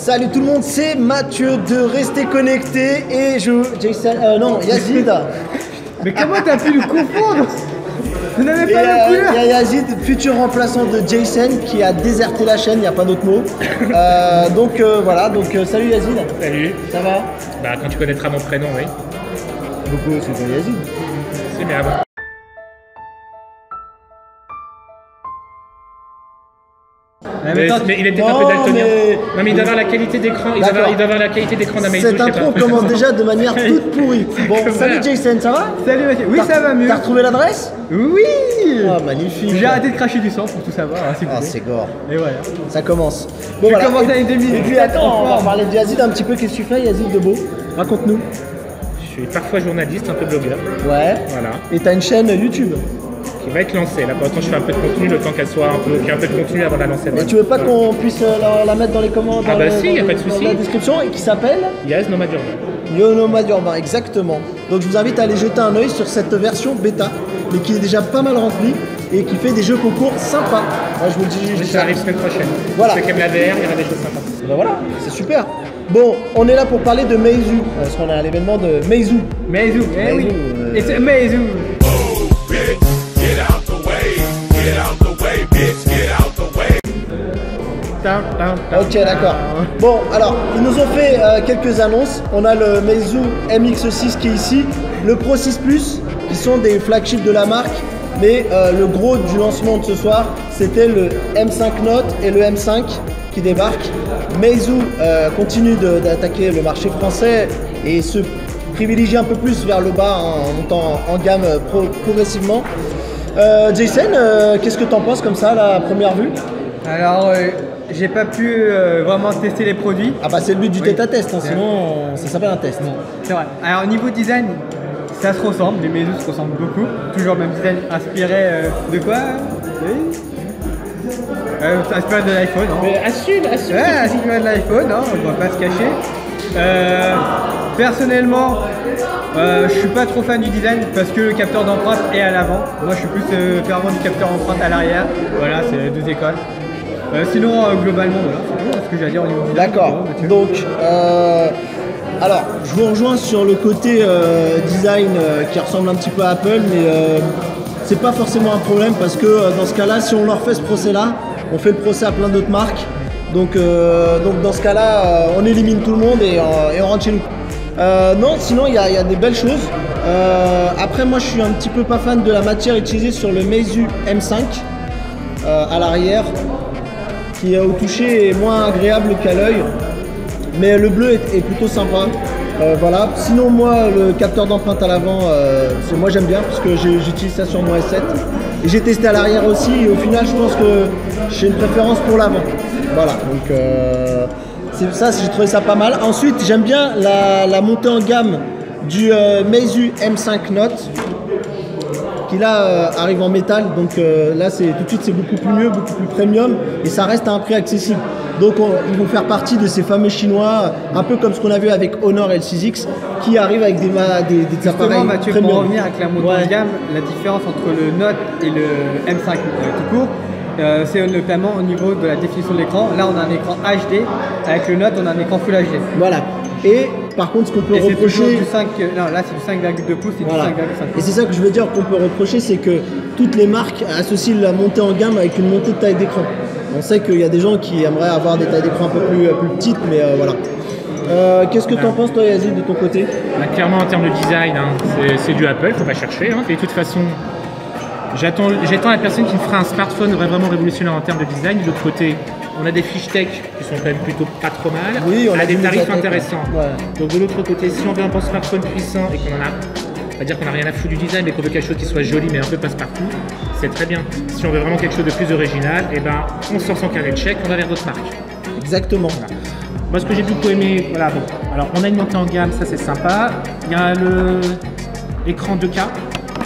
Salut tout le monde, c'est Mathieu de Rester Connecté et je... Jason... non, Yazid. Mais comment t'as pu le confondre? Vous n'avez pas le couleur. Il y a Yazid, futur remplaçant de Jason, qui a déserté la chaîne, il n'y a pas d'autre mot. Voilà, salut Yazid. Salut. Ça va? Bah quand tu connaîtras mon prénom, oui. Beaucoup, c'est pas Yazid. C'est mais avant. Mais il est peut-être un peu daltonien. Non mais il doit avoir la qualité d'écran. Il doit avoir la qualité d'écran d'un Meizu. Cette intro commence déjà de manière toute pourrie. Bon, salut Jason, ça va? Salut Mathieu. Oui, ça va mieux. T'as retrouvé l'adresse? Oui. Oh, magnifique. J'ai arrêté de cracher du sang pour tout savoir. Ah, c'est gore. Et voilà. Ça commence. Bon, J'ai commencé à une demi. Et puis attends, on va parler de Yazid un petit peu. Qu'est-ce que tu fais, Yazid de beau? Raconte-nous. Je suis parfois journaliste, un peu blogueur. Ouais. Voilà. Et t'as une chaîne YouTube qui va être lancée. Là pour l'instant je fais un peu de contenu, le temps qu'elle soit qu'il y ait un peu de contenu avant de la lancer. Et tu veux pas qu'on puisse la mettre dans les commentaires? Ah bah si, y a pas de souci. Dans la description, et qui s'appelle Yaz Nomad Urbain. Yo Nomad Urbain, exactement. Donc je vous invite à aller jeter un oeil sur cette version bêta, mais qui est déjà pas mal remplie et qui fait des jeux concours sympas. Moi je vous le dis. Ça arrive semaine prochaine. Voilà. Ceux qui aiment la VR, il y aura des choses sympas. Ben voilà, c'est super. Bon, on est là pour parler de Meizu, parce qu'on est à l'événement de Meizu. Meizu, eh oui. Et c'est Meizu. Ok, d'accord. Bon, alors, ils nous ont fait quelques annonces. On a le Meizu MX6 qui est ici, le Pro 6 Plus, qui sont des flagships de la marque. Mais le gros du lancement de ce soir, c'était le M5 Note et le M5 qui débarquent. Meizu continue d'attaquer le marché français et se privilégie un peu plus vers le bas en montant en gamme progressivement. Jason, qu'est-ce que tu en penses comme ça, la première vue? Alors, j'ai pas pu vraiment tester les produits. Ah bah c'est le but du tête-à-test, hein, sinon ça s'appelle un test. C'est vrai. Alors niveau design, ça se ressemble, les Meizu se ressemblent beaucoup. Toujours le même design inspiré de quoi? Inspiré de l'iPhone. Mais assume. Ouais, inspiré de l'iPhone, hein, on ne va pas se cacher. Personnellement, je suis pas trop fan du design parce que le capteur d'empreinte est à l'avant. Moi je suis plus fervent du capteur d'empreinte à l'arrière. Voilà, c'est les deux écoles. Sinon, globalement, voilà, c'est ce que j'ai à dire au niveau du design. D'accord. Donc, alors, je vous rejoins sur le côté design qui ressemble un petit peu à Apple, mais c'est pas forcément un problème parce que dans ce cas-là, si on leur fait ce procès-là, on fait le procès à plein d'autres marques. Donc dans ce cas-là, on élimine tout le monde et on rentre chez nous. Non, sinon il y a des belles choses. Après, moi, je suis un petit peu pas fan de la matière utilisée sur le Meizu M5 à l'arrière, qui au toucher est moins agréable qu'à l'œil, mais le bleu est plutôt sympa. Voilà. Sinon, moi, le capteur d'empreinte à l'avant, moi j'aime bien parce que j'utilise ça sur mon S7 et j'ai testé à l'arrière aussi. Et au final, je pense que j'ai une préférence pour l'avant. Voilà. Donc c'est ça, j'ai trouvé ça pas mal. Ensuite, j'aime bien la montée en gamme du Meizu M5 Note, qui là arrive en métal, donc là tout de suite c'est beaucoup plus mieux, beaucoup plus premium et ça reste à un prix accessible. Donc ils vont faire partie de ces fameux chinois, un peu comme ce qu'on a vu avec Honor L6X, qui arrivent avec des appareils Mathieu, premium. pour revenir avec la montée en gamme, la différence entre le Note et le M5 tout court, c'est notamment au niveau de la définition de l'écran. Là on a un écran HD, avec le Note on a un écran Full HD. Voilà. Et par contre, ce qu'on peut reprocher, du 5, non, là c'est du 5,2 pouces et voilà. du 5,5 pouces. Et c'est ça que je veux dire qu'on peut reprocher, c'est que toutes les marques associent la montée en gamme avec une montée de taille d'écran. On sait qu'il y a des gens qui aimeraient avoir des tailles d'écran un peu plus petites, mais voilà. Qu'est-ce que tu en penses, toi, Yazid, de ton côté? Bah, clairement, en termes de design, hein, c'est du Apple, faut pas chercher. Hein. Et de toute façon, j'attends la personne qui me fera un smartphone vraiment révolutionnaire en termes de design. De l'autre côté, on a des fiches tech qui sont quand même plutôt pas trop mal. Oui, on a des tarifs intéressants. Ouais. Donc de l'autre côté, si on veut un bon smartphone puissant et qu'on en a, on va dire qu'on n'a rien à foutre du design, mais qu'on veut quelque chose qui soit joli mais un peu passe-partout, c'est très bien. Si on veut vraiment quelque chose de plus original, et ben on sort son carré de chèque, on va vers d'autres marques. Exactement. Voilà. Moi, ce que j'ai beaucoup aimé, voilà, bon, alors on a une montée en gamme, ça c'est sympa. Il y a l'écran 2K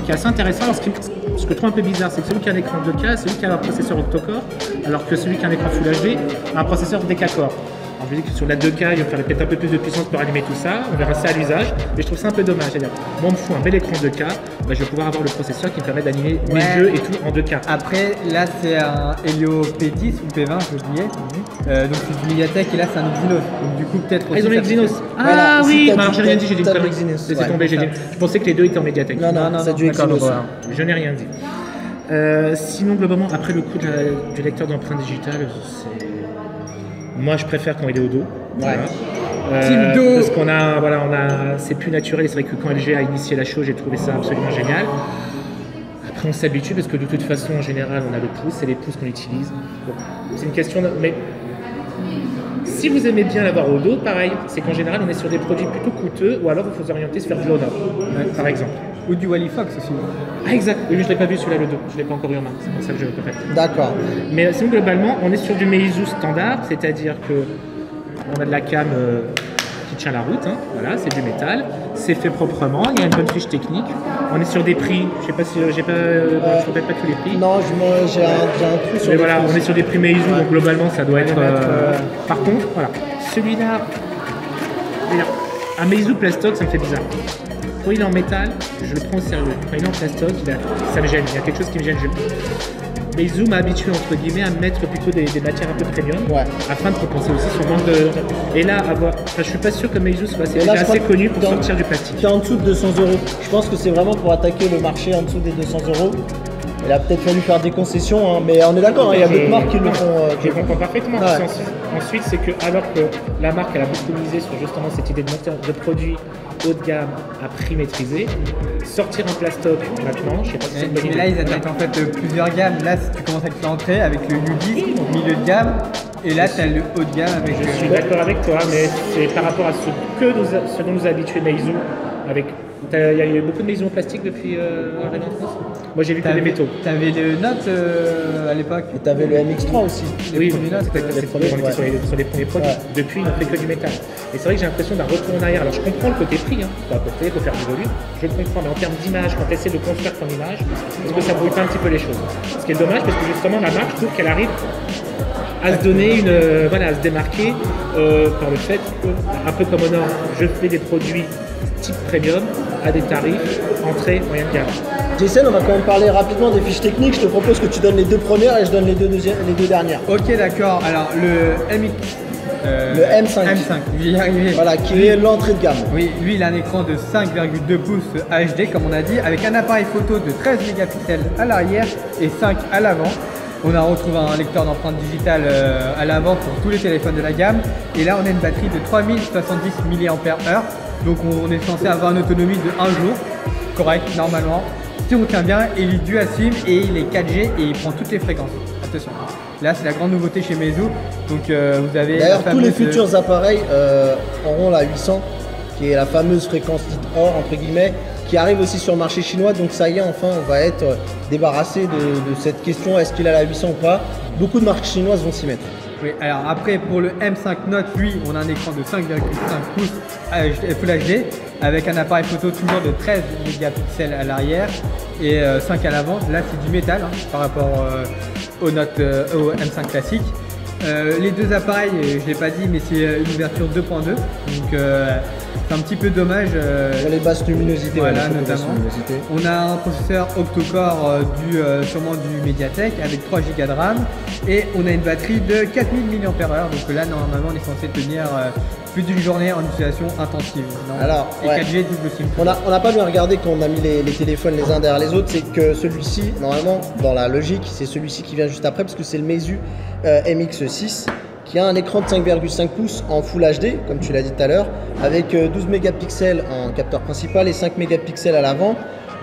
qui est assez intéressant. Alors, ce que je trouve un peu bizarre, c'est que celui qui a un écran 2K, c'est celui qui a un processeur octa-core, alors que celui qui a un écran Full HD a un processeur déca-core. Alors, je me dis que sur la 2K, il va falloir peut-être un peu plus de puissance pour allumer tout ça. On verra ça à l'usage. Mais je trouve ça un peu dommage. C'est-à-dire, moi, on me fout un bel écran 2K, bah, je vais pouvoir avoir le processeur qui me permet d'animer mes jeux et tout en 2K. Après, là, c'est un Helio P10 ou P20, j'ai oublié. Donc, c'est du Mediatek et là, c'est un Exynos. Donc, du coup, peut-être aussi. Ils ont mis ça Exynos. peut- Ah Voilà, oui, si t'as bah, alors dit- j'ai rien dit, j'ai dit une t'as connerie. Exynos, C'est ouais. tombé, j'ai dit. Je pensais que les deux étaient en Mediatek. Non, c'est du D'accord, Exynos. donc voilà. Je n'ai rien dit. Sinon, globalement, après le coup du lecteur d'empreintes digitales, moi je préfère quand il est au dos. Voilà. Team dos. Parce c'est plus naturel. Et c'est vrai que quand LG a initié la chose, j'ai trouvé ça absolument génial. Après, on s'habitue parce que de toute façon, en général, on a le pouce, c'est les pouces qu'on utilise. Bon, c'est une question mais si vous aimez bien l'avoir au dos, pareil, c'est qu'en général, on est sur des produits plutôt coûteux ou alors il faut s'orienter sur du Honor, par exemple. Ou du Wally Fox aussi. Ah exact, oui, je ne l'ai pas vu celui-là le dos, je ne l'ai pas encore eu en main, c'est pour ça que je le préfère. D'accord. Mais sinon globalement, on est sur du Meizu standard, c'est-à-dire que on a de la cam qui tient la route, hein. Voilà, c'est du métal, c'est fait proprement, il y a une bonne fiche technique, on est sur des prix, je sais pas si je ne pas tous les prix. Non, j'ai un trou sur Mais les voilà, pouces. on est sur des prix Meizu, donc globalement ça doit être. Par contre, voilà, celui-là, un Meizu Plastoc, ça me fait bizarre. Quand il est en métal, je le prends au sérieux. Quand il est en plastoc, ça me gêne. Il y a quelque chose qui me gêne. Meizu m'a habitué entre guillemets à mettre plutôt des matières un peu premium, afin de compenser aussi son manque de. Et là, je suis pas sûr que Meizu soit assez connu pour sortir du plastique. Qui est en dessous de 200 €. Je pense que c'est vraiment pour attaquer le marché en dessous des 200 €. Il a peut-être fallu faire des concessions, hein, mais on est d'accord, il y a d'autres marques qui le font. Je comprends parfaitement. Ouais. Ensuite, c'est que alors que la marque elle a beaucoup misé sur justement cette idée de produits haut de gamme à prix maîtrisé, sortir un plastoc maintenant, je sais pas si c'est une bonne Mais idée. là, ils attaquent en fait plusieurs gammes. Là, tu commences avec l'entrée avec le U10, milieu de gamme. Et là, tu as le haut de gamme avec. Je suis d'accord avec toi, mais c'est par rapport à ce dont nous a habitué Meizu. Il y a eu beaucoup de Meizu en plastique depuis l'arrivée en France. Moi, j'ai vu que des métaux. T'avais le Note à l'époque. Et t'avais le MX3 aussi. Oui, premiers Note, on était sur les premiers produits. Ouais. Depuis, ils n'ont fait que du métal. Et c'est vrai que j'ai l'impression d'un retour en arrière. Alors, je comprends le côté prix, hein. Faut apporter, il faut faire du volume. Je le comprends, mais en termes d'image, quand tu essaies de construire ton image, est-ce que ça brouille pas un petit peu les choses? Ce qui est dommage, parce que justement, la marque, je trouve qu'elle arrive à se donner à se démarquer par le fait que, un peu comme Honor, je fais des produits type premium à des tarifs entrée moyenne gamme. Jason, on va quand même parler rapidement des fiches techniques. Je te propose que tu donnes les deux premières et je donne les deux dernières. Ok, d'accord. Alors, le MX. Le M5. je vais y arriver. Voilà, qui est l'entrée de gamme. Oui, lui, il a un écran de 5,2 pouces HD, comme on a dit, avec un appareil photo de 13 mégapixels à l'arrière et 5 à l'avant. On a retrouvé un lecteur d'empreintes digitales à l'avant pour tous les téléphones de la gamme. Et là, on a une batterie de 3070 mAh. Donc, on est censé avoir une autonomie de 1 jour, correct, normalement. Si on tient bien, il est dual SIM et il est 4G et il prend toutes les fréquences. Attention. Là, c'est la grande nouveauté chez Meizu. Donc, vous avez. D'ailleurs, tous les futurs appareils auront la 800, qui est la fameuse fréquence dite or, entre guillemets, qui arrive aussi sur le marché chinois. Donc, ça y est, enfin, on va être débarrassé de cette question, est-ce qu'il a la 800 ou pas? Beaucoup de marques chinoises vont s'y mettre. Oui, alors après, pour le M5 Note, lui, on a un écran de 5,5 pouces Full HD avec un appareil photo toujours de 13 mégapixels à l'arrière et 5 à l'avant. Là, c'est du métal par rapport au M5 classique. Les deux appareils, je ne l'ai pas dit, mais c'est une ouverture 2.2. Donc, c'est un petit peu dommage. Pour les basses luminosités, voilà, notamment. On a un processeur octa-core sûrement du Mediatek avec 3 Go de RAM et on a une batterie de 4000 mAh. Donc là, normalement, on est censé tenir plus d'une journée en utilisation intensive. Alors, et 4G double SIM. On n'a pas bien regardé quand on a mis les téléphones les uns derrière les autres. C'est que celui-ci, normalement, dans la logique, c'est celui-ci qui vient juste après parce que c'est le Meizu MX6 qui a un écran de 5,5 pouces en Full HD, comme tu l'as dit tout à l'heure, avec 12 mégapixels en capteur principal et 5 mégapixels à l'avant.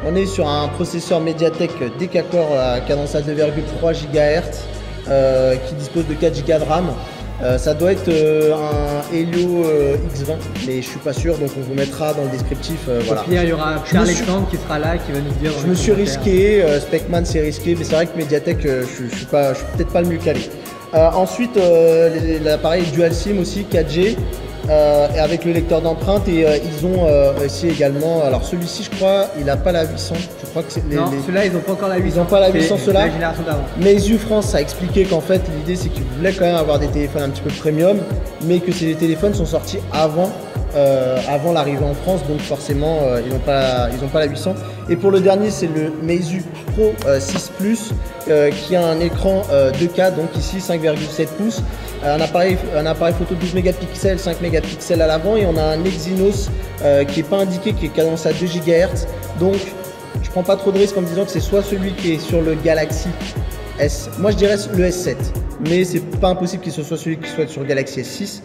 On est sur un processeur Mediatek Deca-Core à cadence à 2,3 GHz qui dispose de 4 Go de RAM. Ça doit être un Helio X20, mais je suis pas sûr, donc on vous mettra dans le descriptif. Voilà. Puis, il y aura Pierre Alexandre qui sera là, qui va nous dire. Je me suis risqué, Specman c'est risqué, mais c'est vrai que Mediatek, je suis peut-être pas le mieux calé. Ensuite, l'appareil Dual SIM aussi, 4G. et avec le lecteur d'empreintes et ils ont aussi également, alors celui-ci je crois il n'a pas la 800, je crois que c'est Non, ceux-là ils n'ont pas encore la 800. Ils n'ont pas la 800 C'est ceux-là. la génération d'avant. Meizu France a expliqué qu'en fait l'idée c'est qu'ils voulaient quand même avoir des téléphones un petit peu premium, mais que ces téléphones sont sortis avant l'arrivée en France, donc forcément ils n'ont pas la 800. Et pour le dernier c'est le Meizu Pro 6 Plus qui a un écran 2K, donc ici 5,7 pouces, un appareil photo 12 mégapixels, 5 mégapixels à l'avant, et on a un Exynos qui n'est pas indiqué, qui est cadencé à 2 GHz. Donc je prends pas trop de risques en me disant que c'est soit celui qui est sur le Galaxy S, moi je dirais le S7, mais c'est pas impossible qu'il soit celui qui soit sur le Galaxy S6,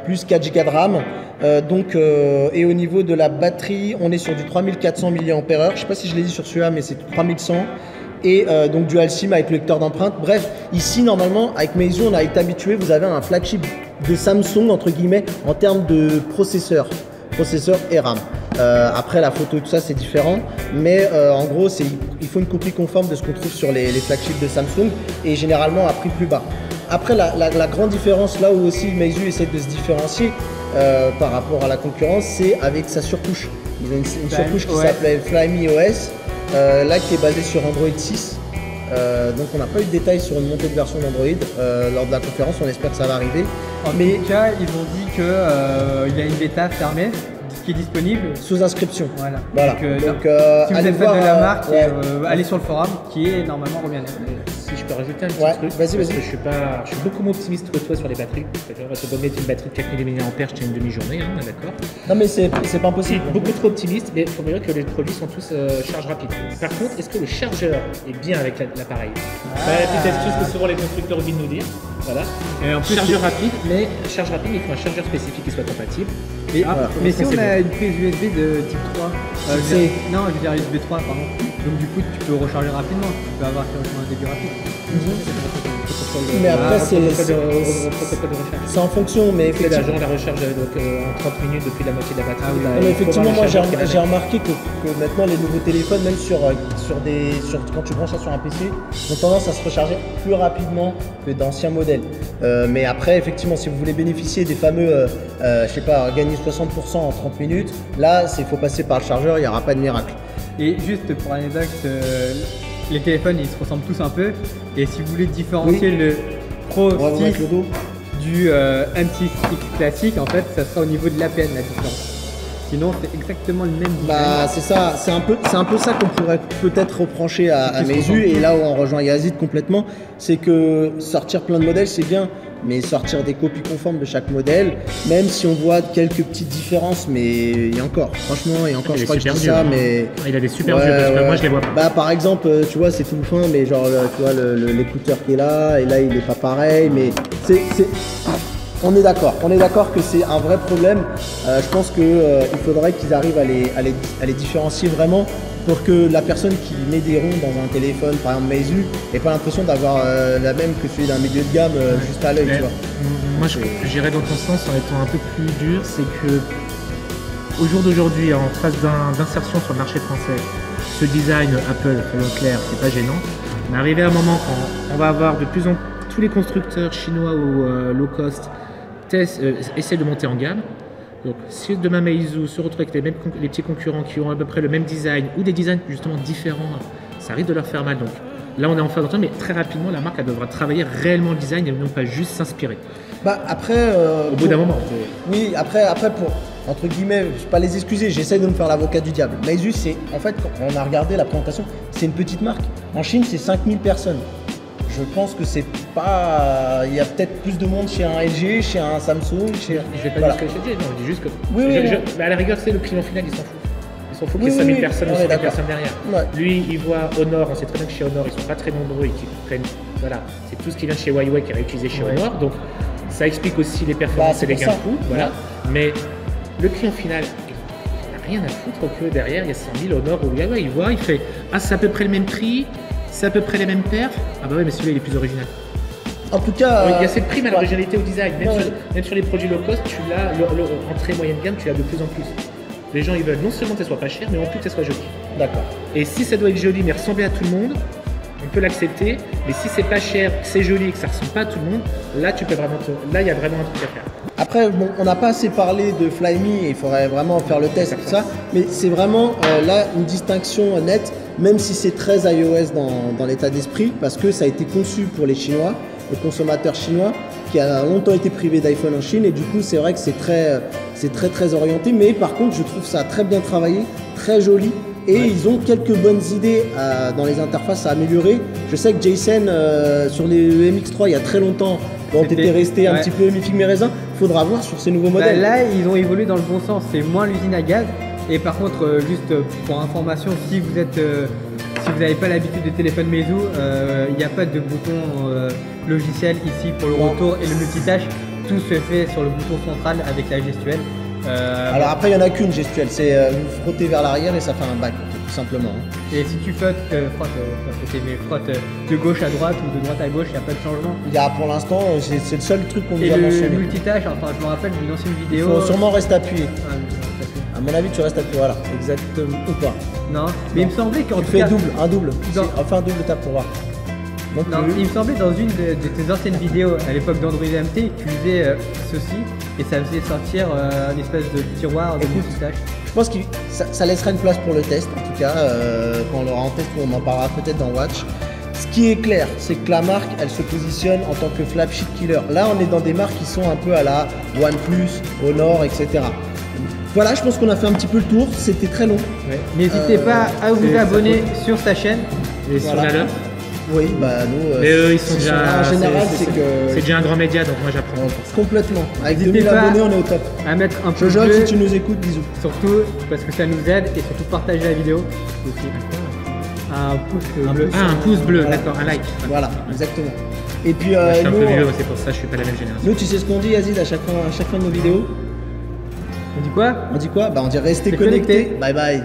plus 4 Go de RAM. Et au niveau de la batterie, on est sur du 3400 mAh. Je sais pas si je l'ai dit sur celui-là, mais c'est 3100. Et donc dual SIM avec le lecteur d'empreintes. Bref, ici normalement avec Meizu on a été habitué, vous avez un flagship de Samsung entre guillemets en termes de processeur et RAM. Après la photo tout ça c'est différent, mais en gros il faut une copie conforme de ce qu'on trouve sur les flagships de Samsung et généralement à prix plus bas. Après la grande différence là où aussi Meizu essaie de se différencier par rapport à la concurrence, c'est avec sa surcouche. Ils ont une surcouche qui s'appelle Flyme OS, là qui est basée sur Android 6. Donc on n'a pas eu de détails sur une montée de version d'Android lors de la conférence, on espère que ça va arriver. En tout cas, ils ont dit qu'il y a une bêta fermée qui est disponible sous inscription. Voilà. Donc, si vous allez êtes fan voir de la marque, ouais. allez sur le forum qui est normalement remis. Si je peux rajouter un petit truc, vas-y. parce que je suis beaucoup moins optimiste que toi sur les batteries. On va te donner une batterie de 4000 mAh, je tiens une demi-journée, hein, d'accord. Non mais c'est pas impossible. Beaucoup trop optimiste, mais il faut dire que les produits sont tous charge rapide. Par contre, est-ce que le chargeur est bien avec l'appareil? Petite astuce que souvent les constructeurs oublient de nous dire. Voilà. Et en plus, chargeur rapide, mais charge rapide, il faut un chargeur spécifique qui soit compatible. Et mais si on a une prise USB de type 3, non, je veux dire USB 3, pardon. Donc du coup, tu peux recharger rapidement. Tu peux avoir un début rapide. Mais après, c'est en fonction, mais effectivement, la recharge en 30 minutes depuis la moitié de la batterie. Mais effectivement, moi j'ai remarqué que maintenant les nouveaux téléphones, même quand tu branches ça sur un PC, ont tendance à se recharger plus rapidement que d'anciens modèles. Mais après, effectivement, si vous voulez bénéficier des fameux, je sais pas, gagner 60% en 30 minutes, là, il faut passer par le chargeur, il n'y aura pas de miracle. Et juste pour l'anecdote, les téléphones ils se ressemblent tous un peu. Et si vous voulez différencier le Pro 6 du M6X classique, en fait, ça sera au niveau de l'APN la différence. Sinon, c'est exactement le même design. Bah, c'est ça, c'est un peu ça qu'on pourrait peut-être reprocher à Meizu, et là où on rejoint Yazid complètement, c'est que sortir plein de modèles c'est bien, mais sortir des copies conformes de chaque modèle, même si on voit quelques petites différences, mais et encore, franchement, et encore, je crois que je dis ça, mais il a des super yeux, parce que moi je les vois pas. Bah, par exemple, tu vois, c'est tout fin, mais genre, tu vois, l'écouteur qui est là, et là il est pas pareil, mais on est d'accord que c'est un vrai problème. Je pense qu'il faudrait qu'ils arrivent à les différencier vraiment pour que la personne qui met des ronds dans un téléphone, par exemple Meizu, n'ait pas l'impression d'avoir la même que celui d'un milieu de gamme juste à l'œil. Moi, j'irais dans ton sens en étant un peu plus dur, c'est que au jour d'aujourd'hui, en phase d'insertion sur le marché français, ce design Apple, soyons clairs, c'est pas gênant. Mais arrivé à un moment quand on va avoir de plus en plus tous les constructeurs chinois ou low cost essaient de monter en gamme. Donc si demain Meizu se retrouve avec les petits concurrents qui ont à peu près le même design ou des designs justement différents, ça risque de leur faire mal. Donc là on est en phase d'entente, mais très rapidement la marque elle devra travailler réellement le design et non pas juste s'inspirer. Bah après, au bout d'un moment. Oui, après pour entre guillemets, je vais pas les excuser, j'essaie de me faire l'avocat du diable. Meizu, c'est en fait quand on a regardé la présentation, c'est une petite marque. En Chine, c'est 5000 personnes. Je pense que c'est pas. Il y a peut-être plus de monde chez un LG, chez un Samsung, chez. Je vais pas dire ce que je dis, non, je dis juste que. Oui. À la rigueur, c'est le client final, il s'en fout. Il s'en fout qu'il y ait 5000 personnes ou 5000 personnes derrière. Ouais. Lui, il voit Honor, on sait très bien que chez Honor, ils sont pas très nombreux et qu'ils prennent. Voilà, c'est tout ce qui vient de chez Huawei qui est réutilisé chez Honor. Donc ça explique aussi les performances et les gains de coûts. Voilà. Ouais. Mais le client final, il n'a rien à foutre que derrière, il y a 100 000 Honor ou Huawei. Il voit, il fait ah, c'est à peu près le même prix. C'est à peu près les mêmes perfs. Ah bah ouais, mais celui-là il est plus original. En tout cas, il y a cette prime à l'originalité au design. Même sur les produits low cost, tu l'as, entrée moyenne gamme, tu l'as de plus en plus. Les gens ils veulent non seulement que ça soit pas cher, mais en plus que ça soit joli. D'accord. Et si ça doit être joli mais ressembler à tout le monde, on peut l'accepter. Mais si c'est pas cher, que c'est joli et que ça ressemble pas à tout le monde, là tu peux vraiment là il y a vraiment un truc à faire. Après, bon, on n'a pas assez parlé de Flyme, il faudrait vraiment faire le test et tout ça, mais c'est vraiment là une distinction nette, même si c'est très iOS dans l'état d'esprit, parce que ça a été conçu pour les Chinois, le consommateur chinois, qui a longtemps été privé d'iPhone en Chine, et du coup c'est vrai que c'est très orienté, mais par contre je trouve ça très bien travaillé, très joli, et ils ont quelques bonnes idées dans les interfaces à améliorer. Je sais que Jason, sur les MX3 il y a très longtemps, bon, t'étais resté un petit peu mi-figue mi-raisin, faudra voir sur ces nouveaux modèles. Là ils ont évolué dans le bon sens, c'est moins l'usine à gaz, et par contre juste pour information, si vous n'avez pas l'habitude des téléphones Meizu, il n'y a pas de bouton logiciel ici pour le retour et le multitâche, tout se fait sur le bouton central avec la gestuelle. Alors après il n'y en a qu'une gestuelle, c'est vous frottez vers l'arrière et ça fait un back tout simplement. Et si tu frottes de gauche à droite ou de droite à gauche, il n'y a pas de changement. Il y a pour l'instant, c'est le seul truc qu'on nous Et a le mentionné. multitâche, enfin je me rappelle d'une ancienne Il vidéo. faut sûrement rester appuyé. Ah, À mon avis tu restes appuyé, voilà, exactement, ou pas. non, mais il me semblait qu'en Tu tout fais cas, un double, Dans- enfin un double tap pour voir. Non non, plus. il me semblait dans une de tes anciennes vidéos à l'époque d'Android MT, tu faisais ceci et ça faisait sortir une espèce de tiroir de Écoute, multitâche. Je pense que ça laissera une place pour le test, en tout cas, quand on l'aura en test, on en parlera peut-être dans Watch. Ce qui est clair, c'est que la marque, elle se positionne en tant que flagship killer. Là, on est dans des marques qui sont un peu à la OnePlus, Honor, etc. Voilà, je pense qu'on a fait un petit peu le tour. C'était très long. N'hésitez pas à vous c'est- abonner sur sa chaîne. Et sur Voilà. la leur. Oui, bah nous. Mais eux, ils sont ce déjà. En général, c'est que. C'est déjà un grand média, donc moi j'apprends pour ça. Complètement. Avec N'hésitez 2000 pas abonnés, on est au top. à mettre un pouce Jojo, bleu, si tu nous écoutes, bisous. surtout parce que ça nous aide, et surtout partager la vidéo aussi. Un pouce bleu. Ah, un pouce bleu, Voilà. d'accord, un like. Voilà, exactement. Et puis, Moi, je suis un nous, peu vieux, c'est pour ça, je suis pas la même génération. nous, tu sais ce qu'on dit, Yazid, à chaque fin de nos vidéos? On dit quoi? On dit quoi? Bah, on dit restez Restez connectés. connectés. Bye bye.